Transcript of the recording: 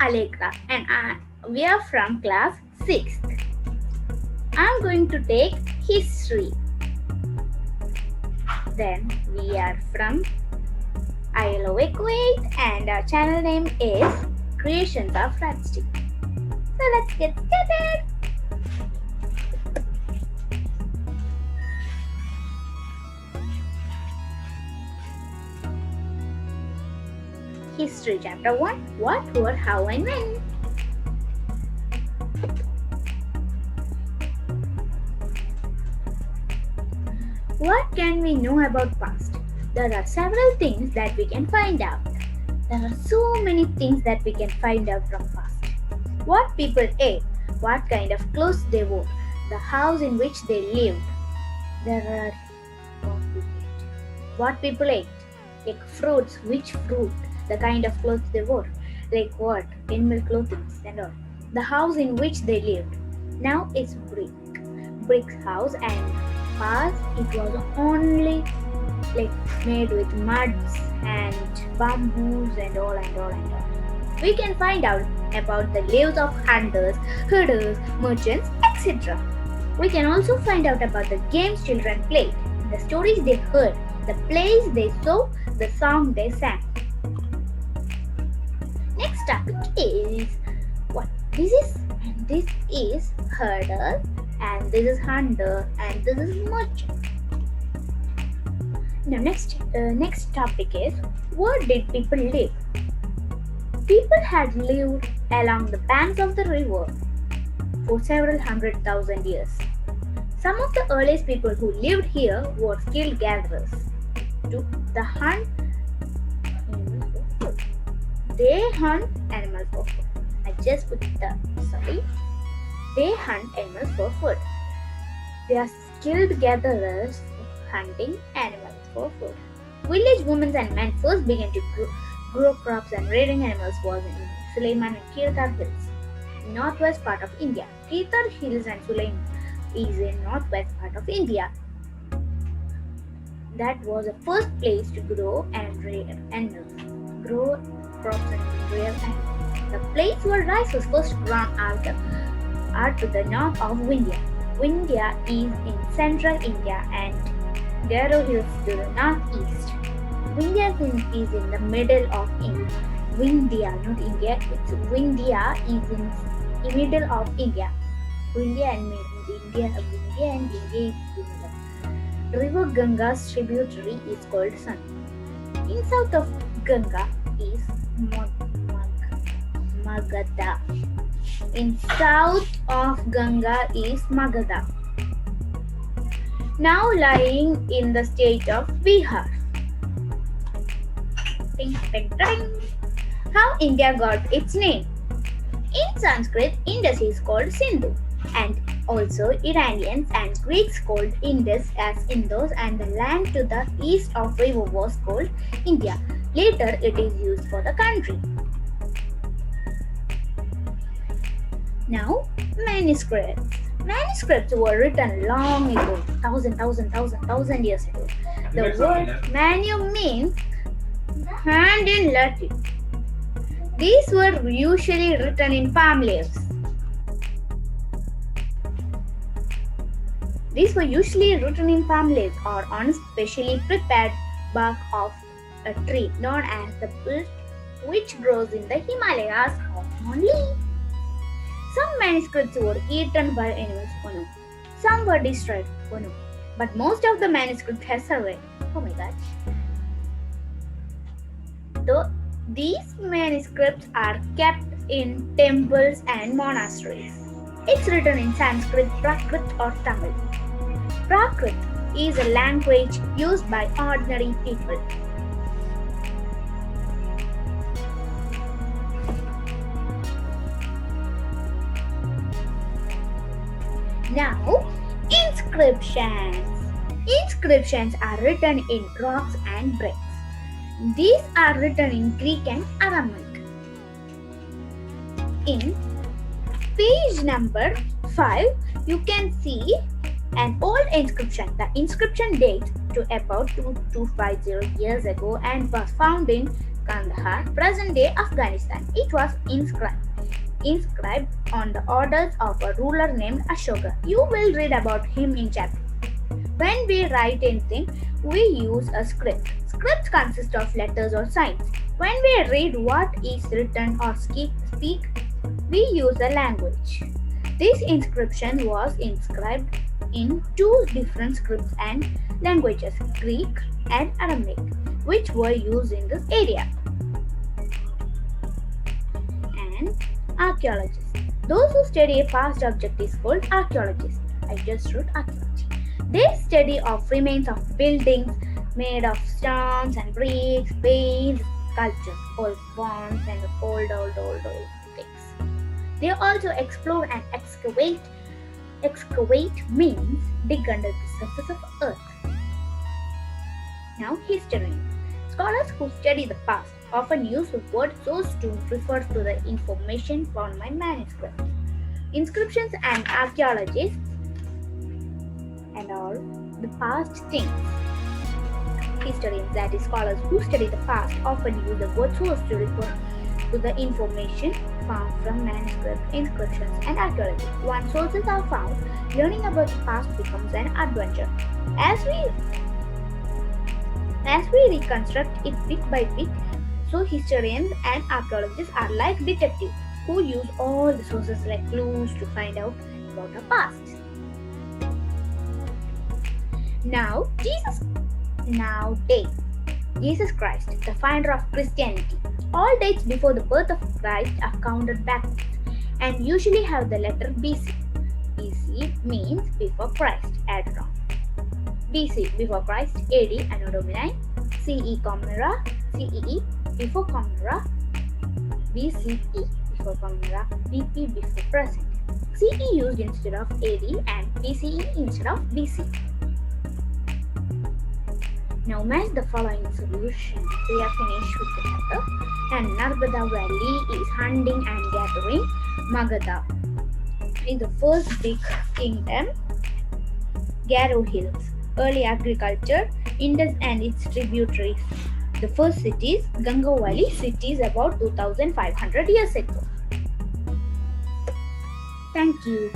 Allegra and we are from class 6th. I'm going to take history. Then we are from Allegra Prijith and our channel name is Creations of RADS. So let's get started. History Chapter 1. What, where, how and when. What can we know about past? There are several things that we can find out. There are so many things that we can find out from past. What people ate, what kind of clothes they wore, the house in which they lived. There are what people ate, like fruits, which fruit, the kind of clothes they wore, like what, animal clothing and all. The house in which they lived. Now it's brick house, and past it was only like made with muds and bamboos and all. We can find out about the lives of hunters, herders, merchants, etc. We can also find out about the games children played, the stories they heard, the plays they saw, the song they sang. Next topic is what this is, and this is herder, and this is hunter, and this is merchant. Now next topic is where did people live? People had lived along the banks of the river for several 100,000 years. Some of the earliest people who lived here were skilled gatherers. They hunt animals for food. They hunt animals for food. They are skilled gatherers hunting animals for food. Village women and men first began to grow crops and rearing animals was in Suleiman and Kirtar Hills, northwest part of India. Kirtar Hills and Suleiman is in northwest part of India. That was the first place to grow and rear animals, grow crops and rear animals. The place where rice was first grown out to the north of Vindhya. Vindhya is in central India and Garo Hills to the northeast. Vindhya is in the middle of India. Vindhya, not India. It's Vindhya is in the middle of India. Vindhya and India is in the middle. River Ganga's tributary is called Sun. In south of Ganga is Magadha. In south of Ganga is Magadha. Now lying in the state of Bihar. Ding, ding, ding. How India got its name? In Sanskrit, Indus is called Sindhu, and also Iranians and Greeks called Indus as Indus, and the land to the east of river was called India. Later, it is used for the country. Now, manuscripts. Manuscripts were written long ago, thousand years ago. The word manu means hand in Latin. These were usually written in palm leaves. Or on specially prepared bark of a tree known as the birch, which grows in the Himalayas only. Some manuscripts were eaten by animals, some were destroyed, but most of the manuscripts have survived. Oh my gosh. These manuscripts are kept in temples and monasteries. It's written in Sanskrit, Prakrit or Tamil. Prakrit is a language used by ordinary people. Now, inscriptions. Inscriptions are written in rocks and bricks. These are written in Greek and Aramaic. In page number 5, you can see an old inscription. The inscription dates to about 2250 years ago and was found in Kandahar, present-day Afghanistan. It was inscribed on the orders of a ruler named Ashoka. You will read about him in chapter. When we write anything, we use a script. Scripts consist of letters or signs. When we read what is written or speak, we use a language. This inscription was inscribed in two different scripts and languages, Greek and Aramaic, which were used in this area. And archaeologists. Those who study a past object is called archaeologists. I just wrote archaeology. They study of remains of buildings made of stones and bricks, paints, sculptures, old bones and old things. They also explore and excavate. Excavate means dig under the surface of earth. Now, historians. Scholars who study the past often use the word source to refer to the information found in manuscripts, inscriptions, and archaeologists, and all the past things. Historians, that is, scholars who study the past, often use the word source to refer to the information found from manuscripts, inscriptions, and archaeology. Once sources are found, learning about the past becomes an adventure. As we reconstruct it bit by bit, so historians and archaeologists are like detectives who use all the sources like clues to find out about the past. Now, Jesus Christ, the founder of Christianity. All dates before the birth of Christ are counted backwards and usually have the letter BC. BC means before Christ, added on. BC, before Christ, AD, Anno Domini, CE, Common Era, CEE, before Common Era, BCE, before Common Era, BP, before present. CE used instead of AD and BCE instead of BC. Now match the following solution. We are finished with the chapter. And Narmada Valley is hunting and gathering. Magadha is the first big kingdom. Garo Hills, early agriculture. Indus and its tributaries. The first cities, Ganga Valley cities about 2500 years ago. Thank you.